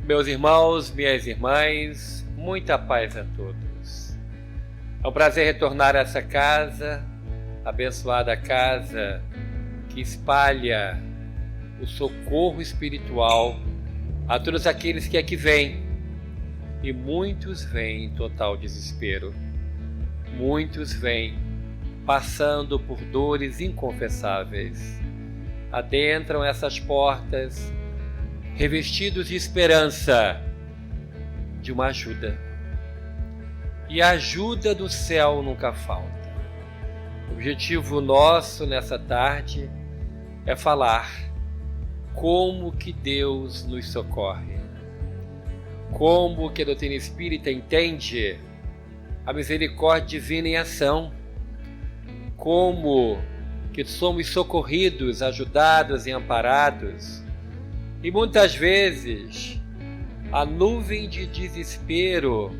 Meus irmãos, minhas irmãs, muita paz a todos. É um prazer retornar a essa casa, abençoada casa que espalha o socorro espiritual a todos aqueles que aqui vêm. E muitos vêm em total desespero. Muitos vêm passando por dores inconfessáveis. Adentram essas portas revestidos de esperança de uma ajuda. E a ajuda do céu nunca falta. O objetivo nosso nessa tarde é falar como que Deus nos socorre. Como que a doutrina espírita entende a misericórdia divina em ação. Como que somos socorridos, ajudados e amparados. E muitas vezes a nuvem de desespero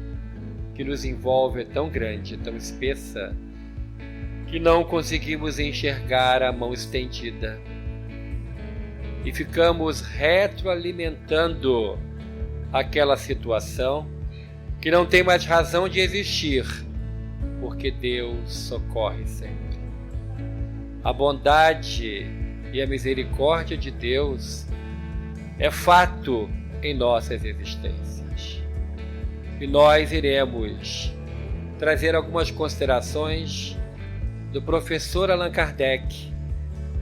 que nos envolve é tão grande, tão espessa, que não conseguimos enxergar a mão estendida. E ficamos retroalimentando aquela situação que não tem mais razão de existir, porque Deus socorre sempre. A bondade e a misericórdia de Deus é fato em nossas existências. E nós iremos trazer algumas considerações do professor Allan Kardec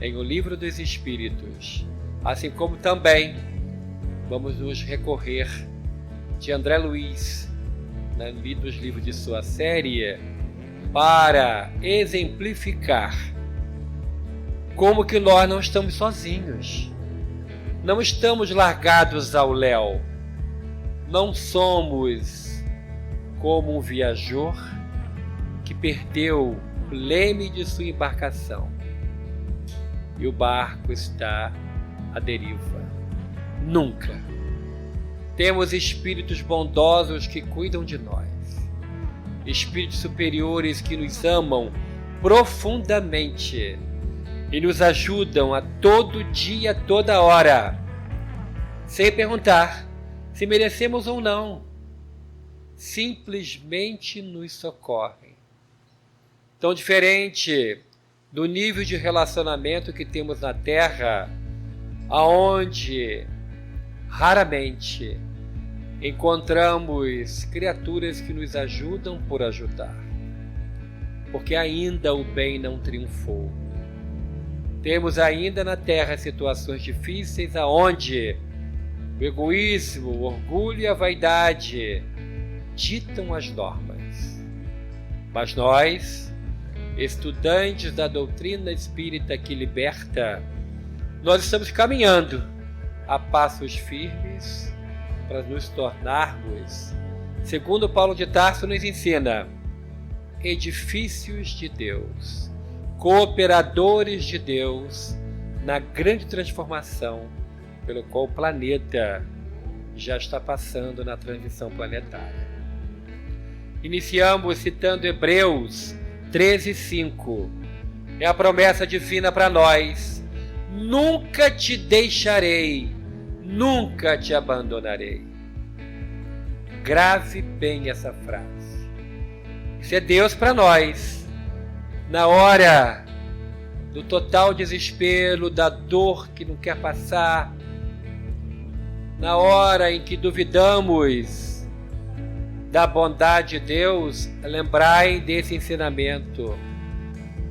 em O Livro dos Espíritos, assim como também vamos nos recorrer de André Luiz, dos livros de sua série, para exemplificar como que nós não estamos sozinhos. Não estamos largados ao léu. Não somos como um viajor que perdeu o leme de sua embarcação e o barco está à deriva. Nunca. Temos espíritos bondosos que cuidam de nós. Espíritos superiores que nos amam profundamente e nos ajudam a todo dia, toda hora, sem perguntar se merecemos ou não. Simplesmente nos socorrem. Tão diferente do nível de relacionamento que temos na Terra, aonde raramente encontramos criaturas que nos ajudam por ajudar, porque ainda o bem não triunfou. Temos ainda na Terra situações difíceis aonde o egoísmo, o orgulho e a vaidade ditam as normas. Mas nós, estudantes da doutrina espírita que liberta, nós estamos caminhando a passos firmes para nos tornarmos, segundo Paulo de Tarso nos ensina, edifícios de Deus, cooperadores de Deus na grande transformação pelo qual o planeta já está passando na transição planetária. Iniciamos citando Hebreus 13:5. É a promessa divina para nós: nunca te deixarei, nunca te abandonarei. Grave bem essa frase. Isso é Deus para nós. Na hora do total desespero, da dor que não quer passar, na hora em que duvidamos da bondade de Deus, lembrai desse ensinamento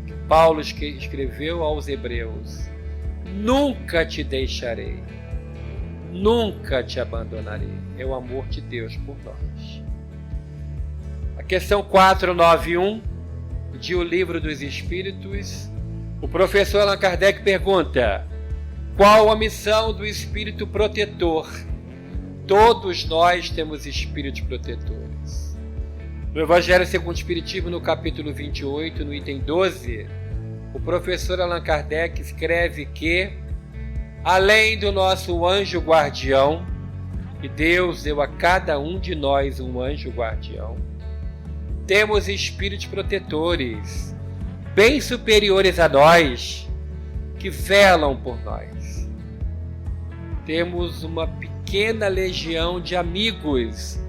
que Paulo escreveu aos Hebreus: nunca te deixarei, nunca te abandonarei. É o amor de Deus por nós. A questão 491 de O Livro dos Espíritos, o professor Allan Kardec pergunta: qual a missão do espírito protetor? Todos nós temos espíritos protetores. No Evangelho segundo o Espiritismo, no capítulo 28, no item 12, o professor Allan Kardec escreve que, além do nosso anjo guardião, e Deus deu a cada um de nós um anjo guardião, temos espíritos protetores, bem superiores a nós, que velam por nós. Temos uma pequena pequena legião de amigos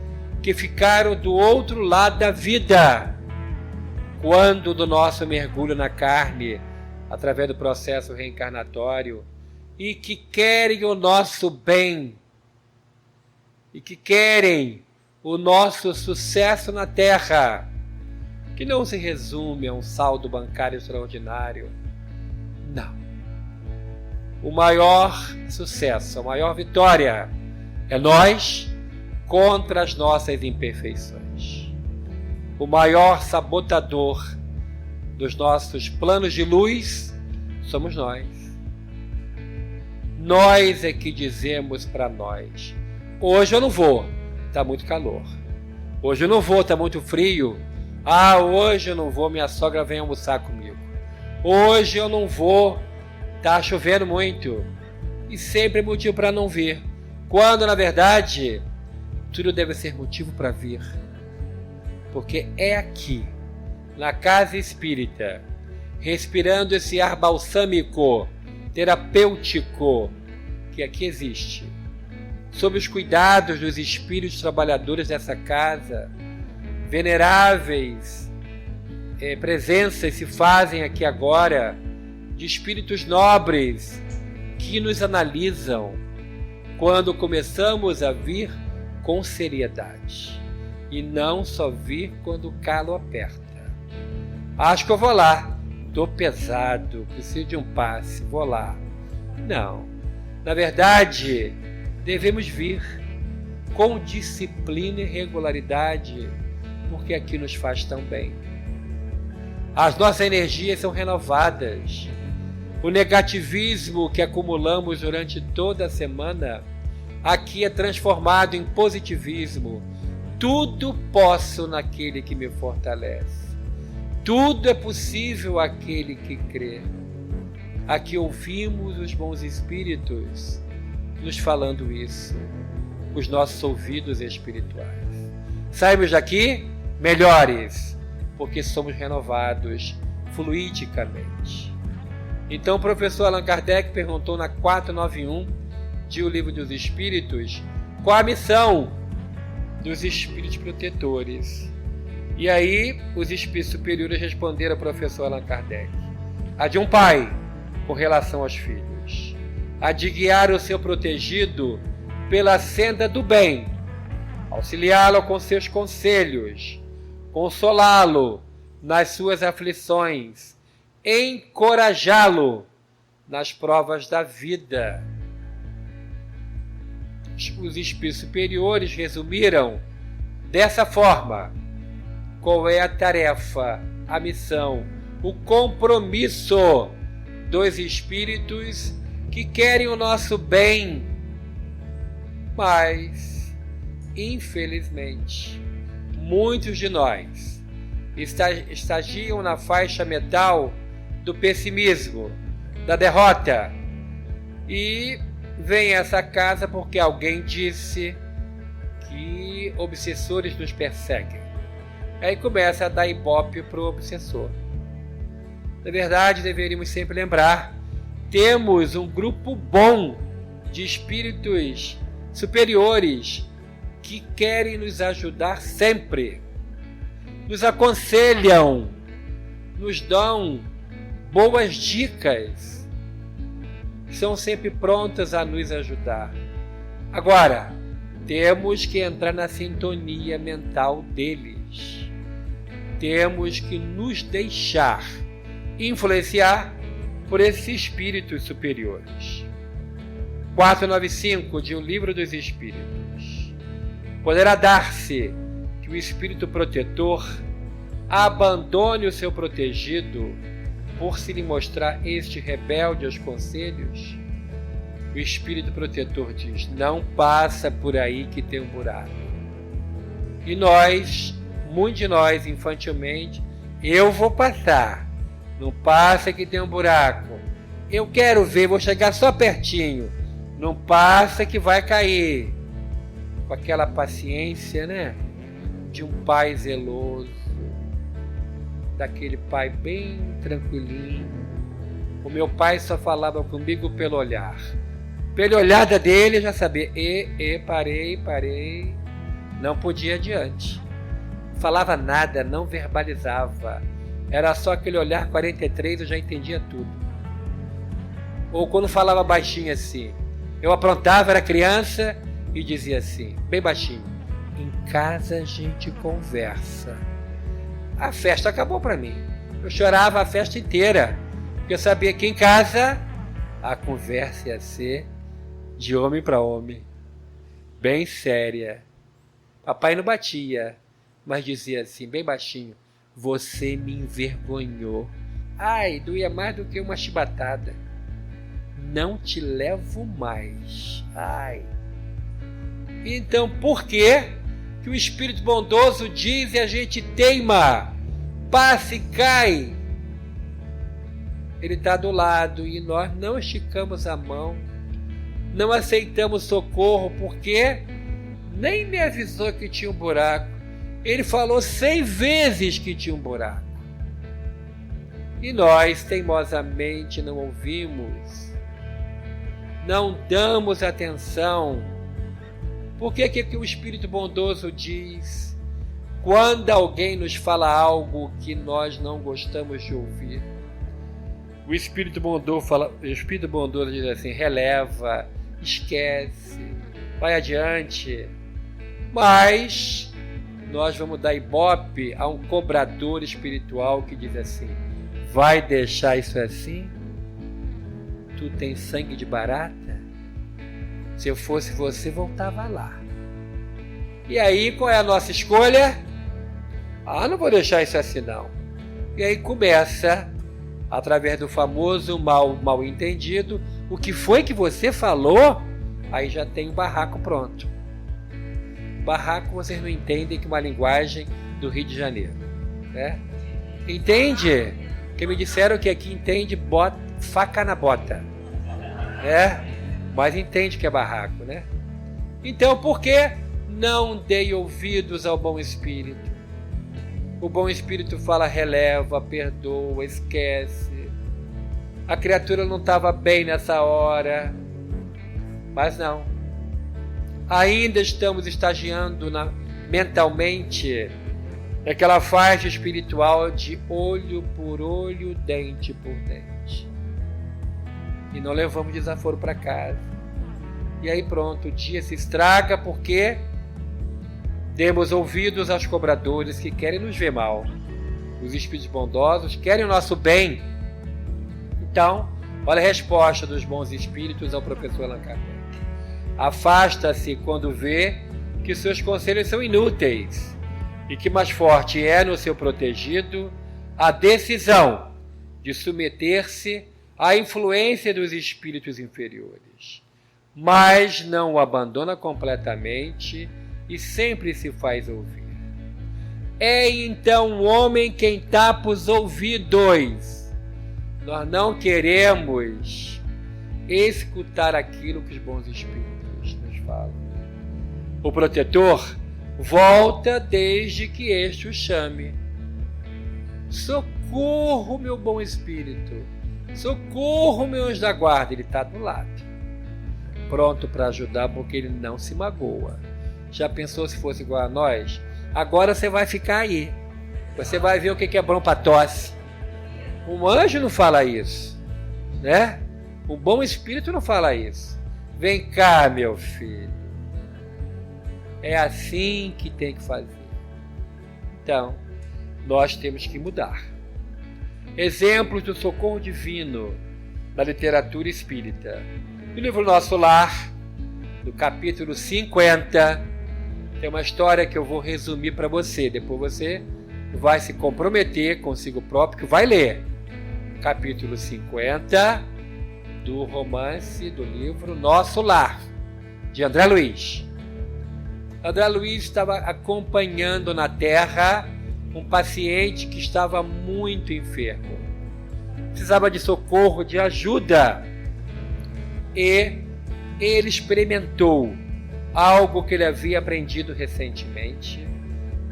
que ficaram do outro lado da vida, quando do nosso mergulho na carne, através do processo reencarnatório, e que querem o nosso bem, e que querem o nosso sucesso na Terra, que não se resume a um saldo bancário extraordinário. Não. O maior sucesso, a maior vitória é nós contra as nossas imperfeições. O maior sabotador dos nossos planos de luz somos nós. Nós é que dizemos para nós: hoje eu não vou, está muito calor. Hoje eu não vou, está muito frio. Hoje eu não vou, minha sogra vem almoçar comigo. Hoje eu não vou, está chovendo muito. E sempre é motivo para não vir. Quando, na verdade, tudo deve ser motivo para vir. Porque é aqui, na casa espírita, respirando esse ar balsâmico, terapêutico, que aqui existe, sob os cuidados dos espíritos trabalhadores dessa casa, veneráveis presenças se fazem aqui agora, de espíritos nobres que nos analisam quando começamos a vir com seriedade e não só vir quando o calo aperta. Acho que eu vou lá, estou pesado, preciso de um passe, vou lá. Não, na verdade devemos vir com disciplina e regularidade, porque aqui nos faz tão bem. As nossas energias são renovadas. O negativismo que acumulamos durante toda a semana aqui é transformado em positivismo. Tudo posso naquele que me fortalece. Tudo é possível àquele que crê. Aqui ouvimos os bons espíritos nos falando isso, os nossos ouvidos espirituais. Saímos daqui melhores, porque somos renovados fluidicamente. Então o professor Allan Kardec perguntou na 491 de O Livro dos Espíritos qual a missão dos espíritos protetores. E aí os espíritos superiores responderam ao professor Allan Kardec: a de um pai com relação aos filhos, a de guiar o seu protegido pela senda do bem, auxiliá-lo com seus conselhos, consolá-lo nas suas aflições, encorajá-lo nas provas da vida. Os espíritos superiores resumiram dessa forma qual é a tarefa, a missão, o compromisso dos espíritos que querem o nosso bem, mas, infelizmente, muitos de nós estagiam na faixa metal do pessimismo, da derrota, e vem a essa casa porque alguém disse que obsessores nos perseguem. Aí começa a dar ibope para o obsessor. Na verdade, deveríamos sempre lembrar: temos um grupo bom de espíritos superiores que querem nos ajudar sempre, nos aconselham, nos dão boas dicas, são sempre prontas a nos ajudar. Agora, temos que entrar na sintonia mental deles. Temos que nos deixar influenciar por esses espíritos superiores. 495 de O Livro dos Espíritos. Poderá dar-se que o espírito protetor abandone o seu protegido por se lhe mostrar este rebelde aos conselhos? O espírito protetor diz: não passa por aí que tem um buraco. E nós, muitos de nós infantilmente: eu vou passar, não passa que tem um buraco, eu quero ver, vou chegar só pertinho, não passa que vai cair. Com aquela paciência, né, de um pai zeloso, daquele pai bem tranquilinho. O meu pai só falava comigo pelo olhar, Pela olhada dele, eu já sabia. Parei. Não podia ir adiante. Não falava nada, não verbalizava. Era só aquele olhar 43, eu já entendia tudo. Ou quando falava baixinho assim. Eu aprontava, era criança, e dizia assim, bem baixinho. Em casa a gente conversa. A festa acabou para mim. Eu chorava a festa inteira. Porque eu sabia que em casa a conversa ia ser de homem para homem. Bem séria. Papai não batia, mas dizia assim, bem baixinho. Você me envergonhou. Ai, doía mais do que uma chibatada. Não te levo mais. Ai. Então, por que o Espírito bondoso diz e a gente teima? Passa e cai. Ele está do lado e nós não esticamos a mão. Não aceitamos socorro porque nem me avisou que tinha um buraco. Ele falou 100 vezes que tinha um buraco. E nós, teimosamente, não ouvimos. Não damos atenção. Por que o Espírito bondoso diz? Quando alguém nos fala algo que nós não gostamos de ouvir, o Espírito bondoso diz assim, releva, esquece, vai adiante. Mas nós vamos dar ibope a um cobrador espiritual que diz assim, vai deixar isso assim? Tu tem sangue de barata? Se eu fosse você, voltava lá. E aí, qual é a nossa escolha? Não vou deixar isso assim não. E aí começa, através do famoso mal entendido, o que foi que você falou? Aí já tem o barraco pronto. Barraco vocês não entendem que é uma linguagem do Rio de Janeiro, né? Entende? Que me disseram que aqui entende faca na bota, né? Mas entende que é barraco, né? Então, por que não dei ouvidos ao bom Espírito? O bom Espírito fala, releva, perdoa, esquece. A criatura não estava bem nessa hora, mas não. Ainda estamos estagiando mentalmente naquela faixa espiritual de olho por olho, dente por dente. E não levamos desaforo para casa. E aí pronto, o dia se estraga porque demos ouvidos aos cobradores que querem nos ver mal. Os espíritos bondosos querem o nosso bem. Então, olha a resposta dos bons espíritos ao professor Allan Kardec. Afasta-se quando vê que seus conselhos são inúteis e que mais forte é no seu protegido a decisão de submeter-se à influência dos espíritos inferiores, mas não o abandona completamente e sempre se faz ouvir. É então o homem quem tapa os ouvidos. Nós não queremos escutar aquilo que os bons espíritos nos falam. O protetor volta desde que este o chame. Socorro, meu bom espírito. Socorro, meu anjo da guarda. Ele está do lado, pronto para ajudar, porque ele não se magoa. Já pensou se fosse igual a nós? Agora você vai ficar aí. Você vai ver o que é bom para tosse. Um anjo não fala isso, né? O bom espírito não fala isso. Vem cá, meu filho. É assim que tem que fazer. Então, nós temos que mudar. Exemplos do socorro divino da literatura espírita. No livro Nosso Lar, no capítulo 50, tem uma história que eu vou resumir para você. Depois você vai se comprometer consigo próprio, que vai ler. Capítulo 50 do romance do livro Nosso Lar, de André Luiz. André Luiz estava acompanhando na Terra um paciente que estava muito enfermo. Precisava de socorro, de ajuda. E ele experimentou algo que ele havia aprendido recentemente,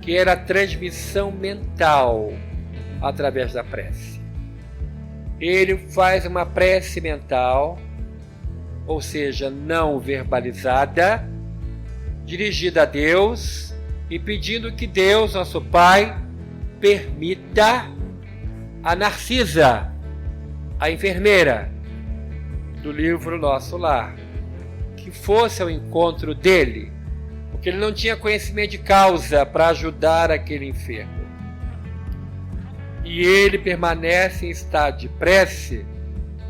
que era a transmissão mental através da prece. Ele faz uma prece mental ou seja, não verbalizada, dirigida a Deus e pedindo que Deus, nosso Pai, permita a Narcisa, a enfermeira do livro Nosso Lar, que fosse ao encontro dele, porque ele não tinha conhecimento de causa para ajudar aquele enfermo. E ele permanece em estado de prece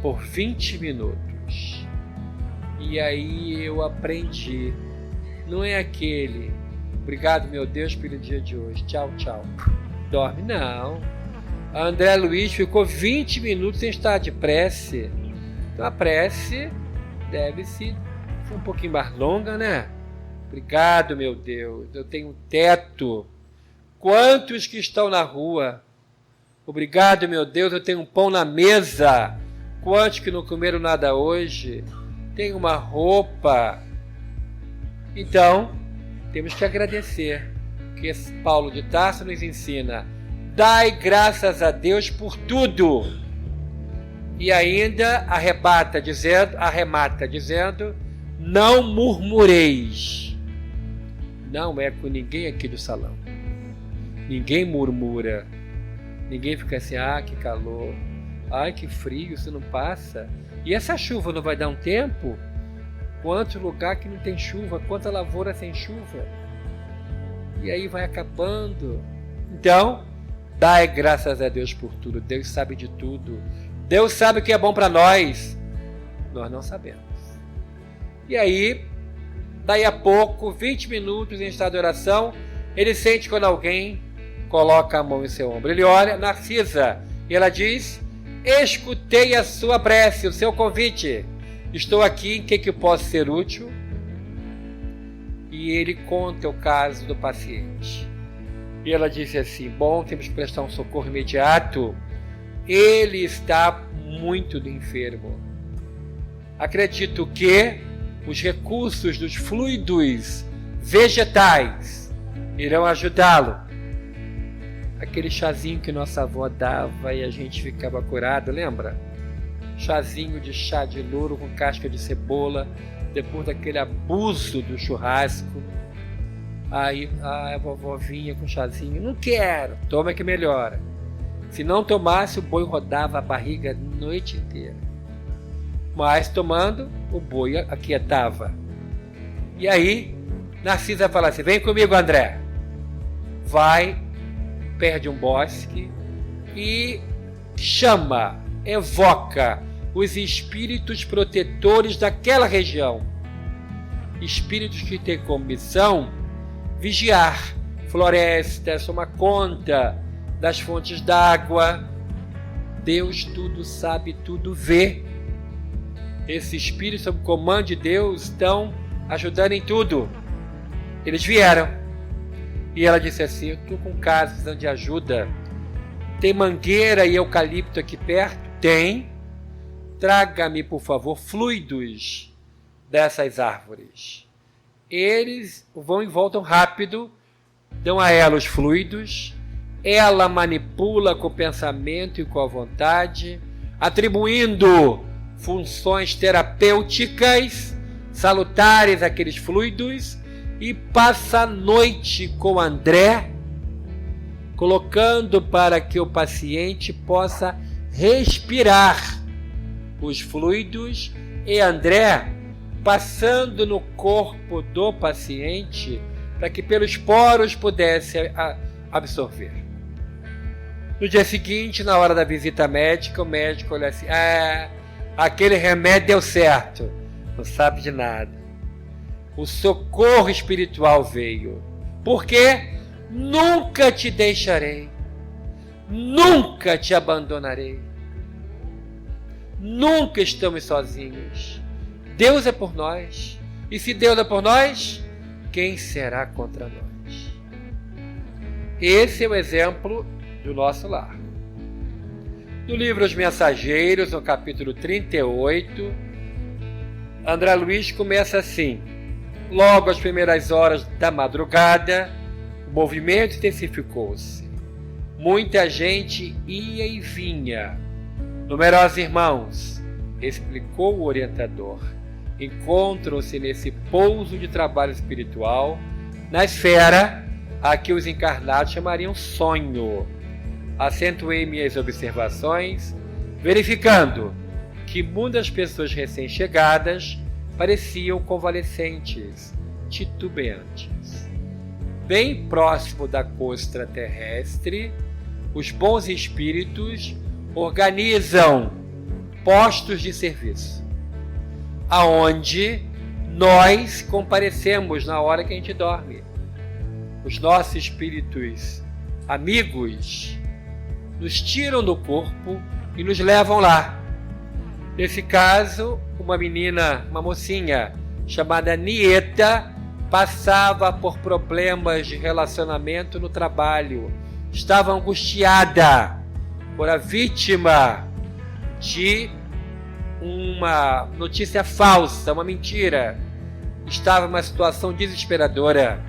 por 20 minutos. E aí eu aprendi, não é aquele, obrigado meu Deus pelo dia de hoje, tchau, tchau, dorme, não. André Luiz ficou 20 minutos em estado de prece. Então a prece deve ser um pouquinho mais longa, né? Obrigado, meu Deus, eu tenho um teto. Quantos que estão na rua? Obrigado, meu Deus, eu tenho um pão na mesa. Quantos que não comeram nada hoje? Tenho uma roupa. Então, temos que agradecer, porque Paulo de Tarso nos ensina: dai graças a Deus por tudo. E ainda arremata dizendo, não murmureis. Não é com ninguém aqui do salão. Ninguém murmura. Ninguém fica assim, que calor. Ai, que frio, isso não passa. E essa chuva não vai dar um tempo? Quanto lugar que não tem chuva, quanta lavoura sem chuva. E aí vai acabando. Então, dai graças a Deus por tudo. Deus sabe de tudo. Deus sabe o que é bom para nós. Nós não sabemos. E aí, daí a pouco, 20 minutos em estado de oração, ele sente quando alguém coloca a mão em seu ombro. Ele olha, Narcisa, e ela diz, escutei a sua prece, o seu convite. Estou aqui, em que posso ser útil? E ele conta o caso do paciente. E ela disse assim, bom, temos que prestar um socorro imediato. Ele está muito enfermo. Acredito que os recursos dos fluidos vegetais irão ajudá-lo. Aquele chazinho que nossa avó dava e a gente ficava curado, lembra? Chazinho de chá de louro com casca de cebola, depois daquele abuso do churrasco. Aí a vovó vinha com chazinho, não quero, toma que melhora. Se não tomasse, o boi rodava a barriga a noite inteira. Mas tomando, o boi aquietava. E aí, Narcisa fala assim, vem comigo, André. Vai, perde um bosque e chama, evoca os espíritos protetores daquela região. Espíritos que têm como missão vigiar florestas, tomar conta das fontes d'água. Deus tudo sabe, tudo vê. Esses espíritos, sob o comando de Deus, estão ajudando em tudo. Eles vieram. E ela disse assim, eu estou com casa precisando de ajuda. Tem mangueira e eucalipto aqui perto? Tem. Traga-me, por favor, fluidos dessas árvores. Eles vão e voltam rápido, dão a ela os fluidos. Ela manipula com o pensamento e com a vontade, atribuindo funções terapêuticas salutares àqueles fluidos, e passa a noite com André, colocando para que o paciente possa respirar os fluidos, e André passando no corpo do paciente para que pelos poros pudesse absorver. No dia seguinte, na hora da visita médica, o médico olha assim, aquele remédio deu certo, não sabe de nada. O socorro espiritual veio. Porque nunca te deixarei. Nunca te abandonarei. Nunca estamos sozinhos. Deus é por nós. E se Deus é por nós, quem será contra nós? Esse é o exemplo do nosso lar. No livro Os Mensageiros, no capítulo 38, André Luiz começa assim. Logo às primeiras horas da madrugada, o movimento intensificou-se. Muita gente ia e vinha. Numerosos irmãos, explicou o orientador, encontram-se nesse pouso de trabalho espiritual, na esfera a que os encarnados chamariam sonho. Acentuei minhas observações, verificando que muitas pessoas recém-chegadas pareciam convalescentes, titubeantes. Bem próximo da costa terrestre, os bons espíritos organizam postos de serviço, aonde nós comparecemos na hora que a gente dorme. Os nossos espíritos amigos nos tiram do corpo e nos levam lá. Nesse caso, uma mocinha chamada Nieta passava por problemas de relacionamento no trabalho. Estava angustiada por a vítima de uma notícia falsa, uma mentira. Estava em uma situação desesperadora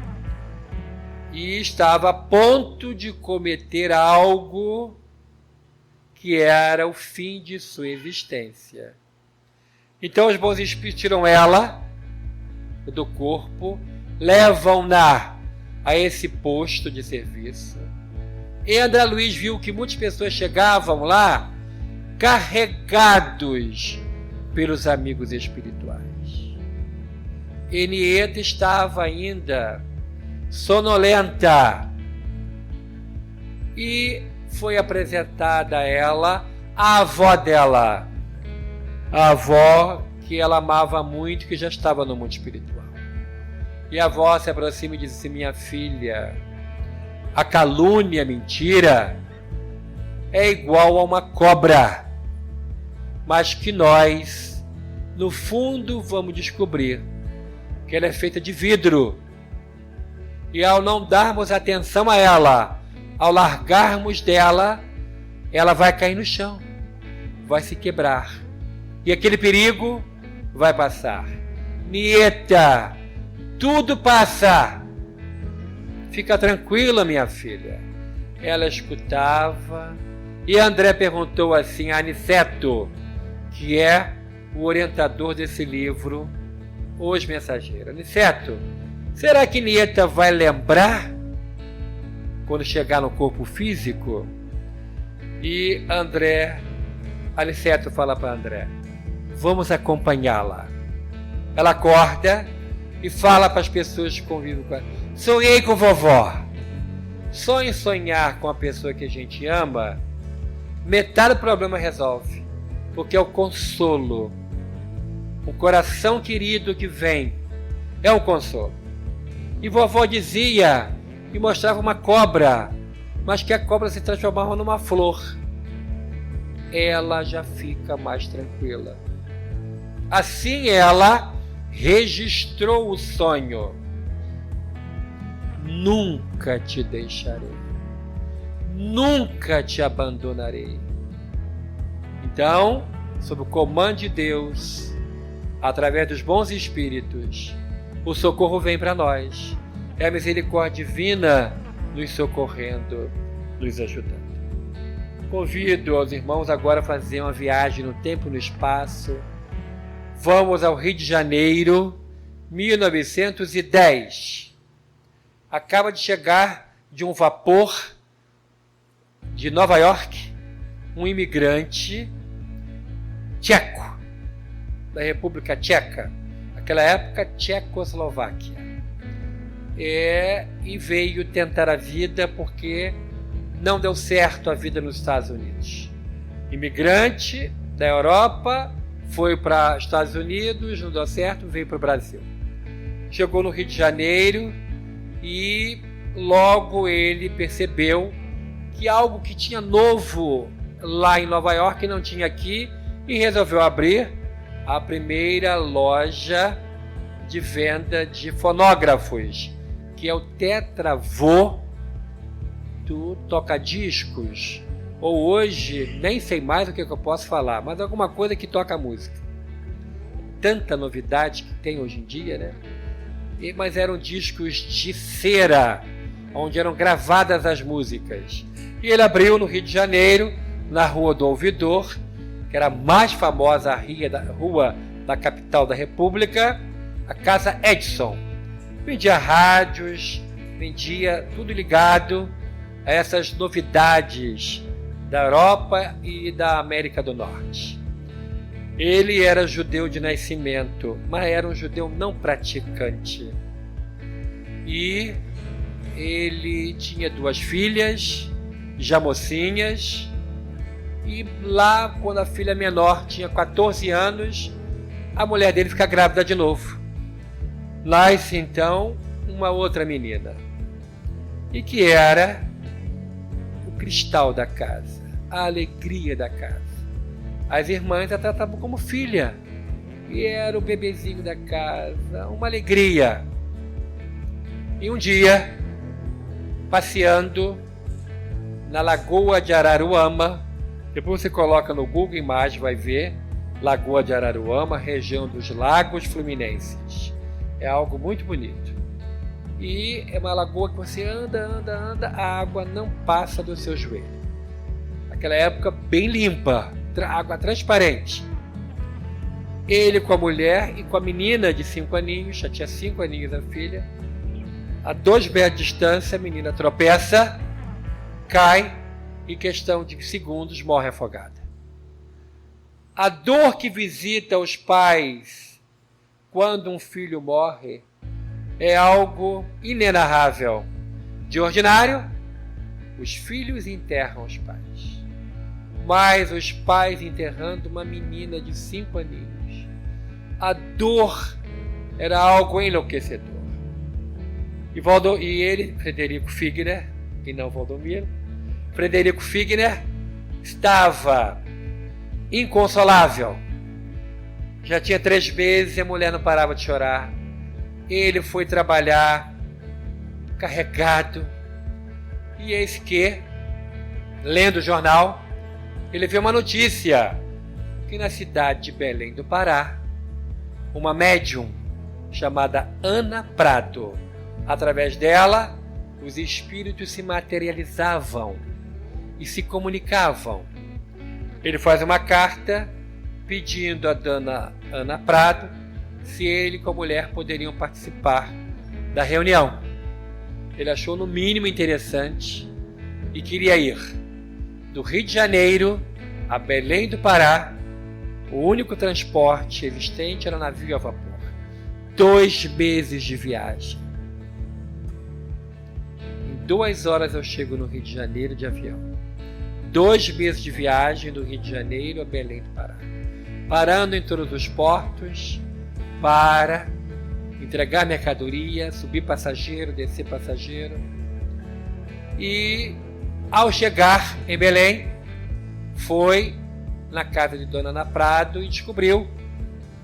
e estava a ponto de cometer algo que era o fim de sua existência. Então os bons espíritos tiram ela do corpo, levam-na a esse posto de serviço. E André Luiz viu que muitas pessoas chegavam lá carregados pelos amigos espirituais. Nieta estava ainda sonolenta e foi apresentada a ela a avó dela, a avó que ela amava muito, que já estava no mundo espiritual. E a avó se aproxima e diz assim: minha filha, a calúnia, a mentira é igual a uma cobra, mas que nós, no fundo, vamos descobrir que ela é feita de vidro. E ao não darmos atenção a ela, ao largarmos dela, ela vai cair no chão, vai se quebrar. E aquele perigo vai passar. Nieta, tudo passa. Fica tranquila, minha filha. Ela escutava. E André perguntou assim a Aniceto, que é o orientador desse livro, Os Mensageiros: Aniceto, será que Nieta vai lembrar quando chegar no corpo físico? E Aniceto fala para André: vamos acompanhá-la. Ela acorda e fala para as pessoas que convivem com ela: sonhei com vovó. Só em sonhar com a pessoa que a gente ama, metade do problema resolve, porque é o consolo. O coração querido que vem é um consolo. E vovó dizia e mostrava uma cobra, mas que a cobra se transformava numa flor. Ela já fica mais tranquila. Assim ela registrou o sonho: nunca te deixarei, nunca te abandonarei. Então, sob o comando de Deus, através dos bons espíritos, o socorro vem para nós. É a misericórdia divina nos socorrendo, nos ajudando. Convido aos irmãos agora a fazer uma viagem no tempo e no espaço. Vamos ao Rio de Janeiro, 1910. Acaba de chegar de um vapor de Nova York um imigrante tcheco, da República Tcheca, naquela época Tchecoslováquia, e veio tentar a vida porque não deu certo a vida nos Estados Unidos. Imigrante da Europa, foi para os Estados Unidos, não deu certo, veio para o Brasil. Chegou no Rio de Janeiro e logo ele percebeu que algo que tinha novo lá em Nova York não tinha aqui, e resolveu abrir a primeira loja de venda de fonógrafos, que é o Tetravô do Toca-Discos, ou hoje, nem sei mais o que eu posso falar, mas alguma coisa que toca música. Tanta novidade que tem hoje em dia, né? Mas eram discos de cera, onde eram gravadas as músicas. E ele abriu no Rio de Janeiro, na Rua do Ouvidor, que era a mais famosa rua da capital da República, a Casa Edison. Vendia rádios, vendia tudo ligado a essas novidades da Europa e da América do Norte. Ele era judeu de nascimento, mas era um judeu não praticante. E ele tinha 2 filhas, já mocinhas, e lá, quando a filha menor tinha 14 anos, a mulher dele fica grávida de novo. Nasce então uma outra menina, e que era o cristal da casa, a alegria da casa. As irmãs a tratavam como filha, e era o bebezinho da casa, uma alegria. E um dia, passeando na Lagoa de Araruama, depois você coloca no Google Imagens, vai ver Lagoa de Araruama, região dos Lagos Fluminenses. É algo muito bonito. E é uma lagoa que você anda, a água não passa do seu joelho. Naquela época, bem limpa, água transparente. Ele com a mulher e com a menina de 5 aninhos, já tinha 5 aninhos a filha. A 2 metros de distância, a menina tropeça, cai e, em questão de segundos, morre afogada. A dor que visita os pais quando um filho morre é algo inenarrável. De ordinário, os filhos enterram os pais, mas os pais enterrando uma menina de 5 aninhos. A dor era algo enlouquecedor. E ele, Frederico Figner, e não Valdomiro, Frederico Figner estava inconsolável. Já tinha 3 meses e a mulher não parava de chorar. Ele foi trabalhar carregado. E eis que, lendo o jornal, ele viu uma notícia que na cidade de Belém do Pará, uma médium chamada Ana Prado, através dela, os espíritos se materializavam e se comunicavam. Ele faz uma carta pedindo a dona Ana Prado se ele com a mulher poderiam participar da reunião. Ele achou no mínimo interessante e queria ir. Do Rio de Janeiro a Belém do Pará, o único transporte existente era navio a vapor. 2 meses de viagem. Em 2 horas eu chego no Rio de Janeiro de avião. 2 meses de viagem do Rio de Janeiro a Belém do Pará. Parando em todos os portos para entregar mercadoria, subir passageiro, descer passageiro. E ao chegar em Belém, foi na casa de Dona Ana Prado e descobriu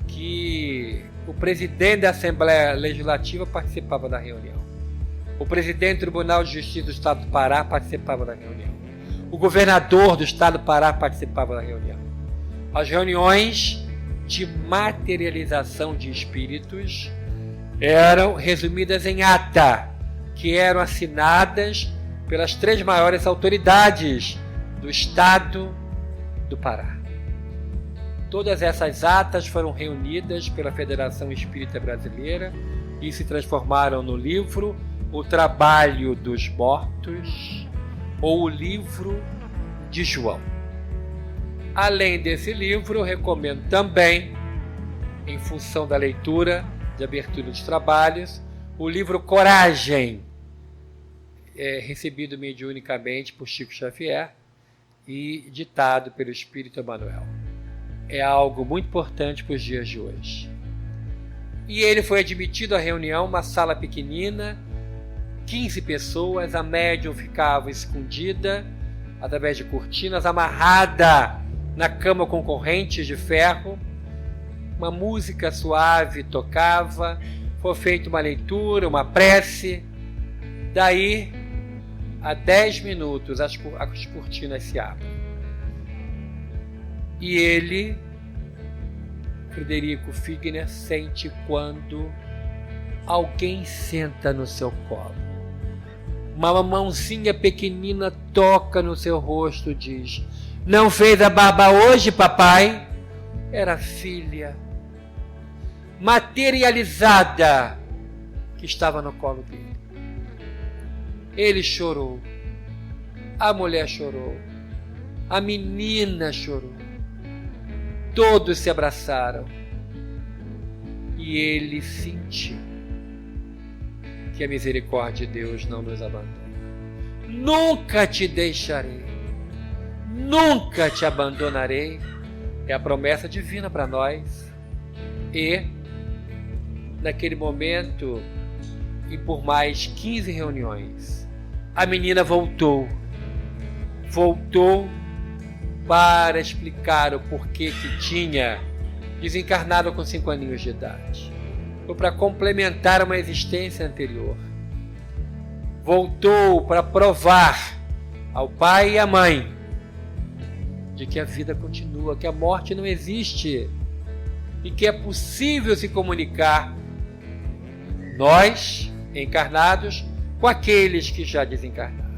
que o presidente da Assembleia Legislativa participava da reunião. O presidente do Tribunal de Justiça do Estado do Pará participava da reunião. O governador do Estado do Pará participava da reunião. As reuniões de materialização de espíritos eram resumidas em ata, que eram assinadas pelas 3 maiores autoridades do Estado do Pará. Todas essas atas foram reunidas pela Federação Espírita Brasileira e se transformaram no livro O Trabalho dos Mortos, ou o Livro de João. Além desse livro, eu recomendo também, em função da leitura de abertura dos trabalhos, o livro Coragem, recebido mediunicamente por Chico Xavier e ditado pelo Espírito Emmanuel. É algo muito importante para os dias de hoje. E ele foi admitido à reunião, uma sala pequenina, 15 pessoas, a médium ficava escondida, através de cortinas, amarrada na cama com correntes de ferro. Uma música suave tocava, foi feita uma leitura, uma prece. Daí, a 10 minutos, as cortinas se abrem. E ele, Frederico Figner, sente quando alguém senta no seu colo. Uma mãozinha pequenina toca no seu rosto e diz: "Não fez a barba hoje, papai?" Era a filha. materializada que estava no colo dele. Ele chorou, a mulher chorou, a menina chorou, todos se abraçaram e ele sentiu que a misericórdia de Deus não nos abandona. Nunca te deixarei, nunca te abandonarei. É a promessa divina para nós. E naquele momento, e por mais 15 reuniões, a menina voltou para explicar o porquê que tinha desencarnado com 5 aninhos de idade. Foi para complementar uma existência anterior. Voltou para provar ao pai e à mãe de que a vida continua, que a morte não existe e que é possível se comunicar, nós, encarnados, com aqueles que já desencarnaram.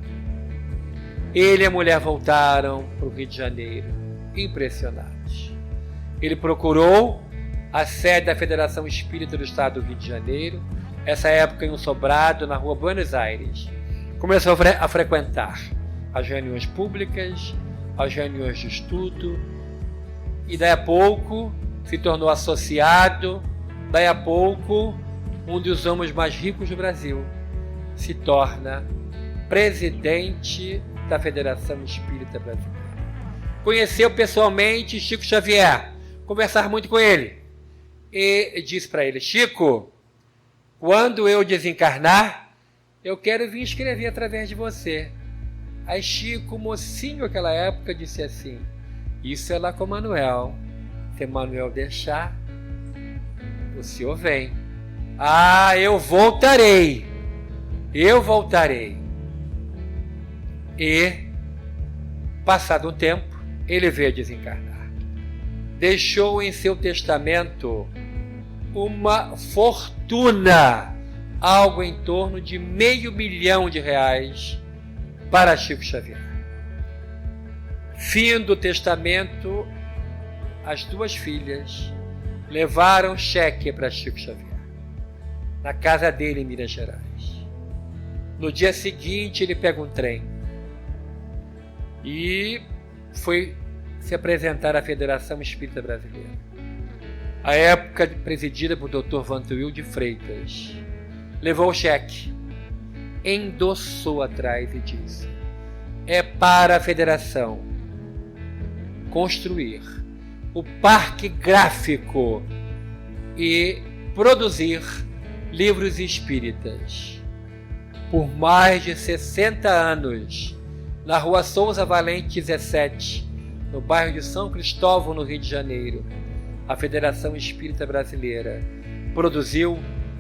Ele e a mulher voltaram para o Rio de Janeiro, impressionados. Ele procurou a sede da Federação Espírita do Estado do Rio de Janeiro, essa época em um sobrado na rua Buenos Aires. Começou a frequentar as reuniões públicas, as reuniões de estudo, e daí a pouco se tornou associado, daí a pouco um dos homens mais ricos do Brasil se torna presidente da Federação Espírita Brasileira. Conheceu pessoalmente Chico Xavier, conversar muito com ele, e disse para ele: Chico, quando eu desencarnar, eu quero vir escrever através de você. Aí Chico, mocinho naquela época, disse assim: isso é lá com Manuel. Se Manuel deixar, o senhor vem. Ah, eu voltarei. E, passado um tempo, ele veio desencarnar. Deixou em seu testamento uma fortuna, algo em torno de R$500 milhão para Chico Xavier. Fim do testamento, as 2 filhas levaram cheque para Chico Xavier, na casa dele em Minas Gerais. No dia seguinte, ele pega um trem e foi se apresentar à Federação Espírita Brasileira, à época presidida por Dr. Vantuil de Freitas. Levou o cheque, endossou atrás e disse: é para a Federação construir o parque gráfico e produzir livros espíritas. Por mais de 60 anos, na rua Souza Valente 17, no bairro de São Cristóvão, no Rio de Janeiro, a Federação Espírita Brasileira produziu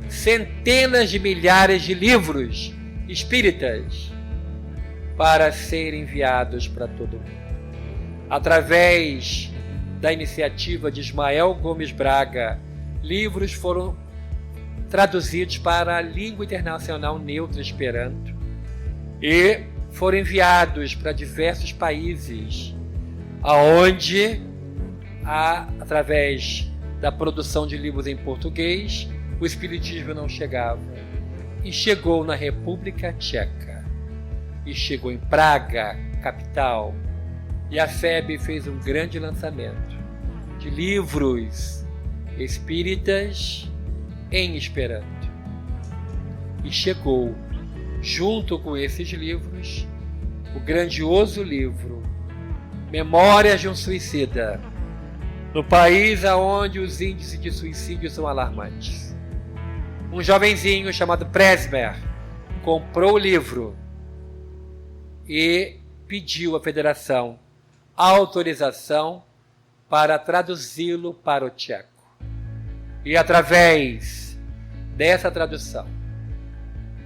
centenas de milhares de livros espíritas para serem enviados para todo mundo. Através da iniciativa de Ismael Gomes Braga, livros foram traduzidos para a língua internacional neutra Esperanto e foram enviados para diversos países, aonde, através da produção de livros em português, o espiritismo não chegava. E chegou na República Tcheca, e chegou em Praga, capital, e a FEB fez um grande lançamento de livros espíritas em Esperanto. E chegou, junto com esses livros, o grandioso livro Memórias de um Suicida, no país onde os índices de suicídio são alarmantes. Um jovenzinho chamado Presmer comprou o livro e pediu à Federação autorização para traduzi-lo para o tcheco. E através dessa tradução,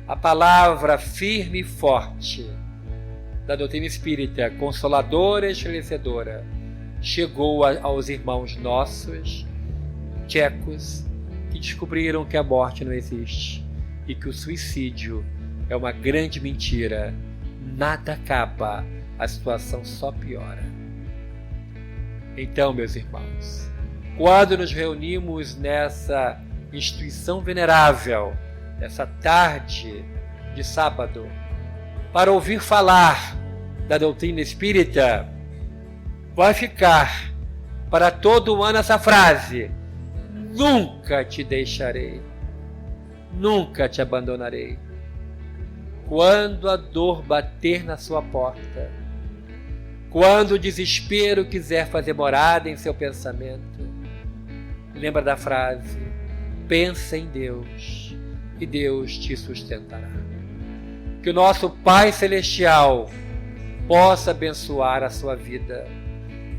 a palavra firme e forte da doutrina espírita, consoladora e esclarecedora, chegou aos irmãos nossos tchecos, que descobriram que a morte não existe e que o suicídio é uma grande mentira. Nada acaba, a situação só piora. Então, meus irmãos, quando nos reunimos nessa instituição venerável, essa tarde de sábado, para ouvir falar da doutrina espírita, vai ficar para todo o ano essa frase: nunca te deixarei, nunca te abandonarei. Quando a dor bater na sua porta, quando o desespero quiser fazer morada em seu pensamento, lembra da frase: pensa em Deus e Deus te sustentará. Que o nosso Pai Celestial possa abençoar a sua vida,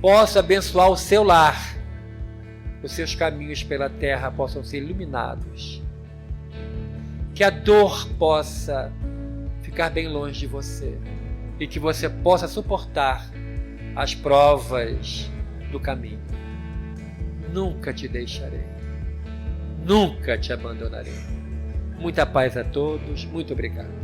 possa abençoar o seu lar, os seus caminhos pela terra possam ser iluminados, que a dor possa ficar bem longe de você e que você possa suportar as provas do caminho. Nunca te deixarei, nunca te abandonarei. Muita paz a todos, muito obrigado.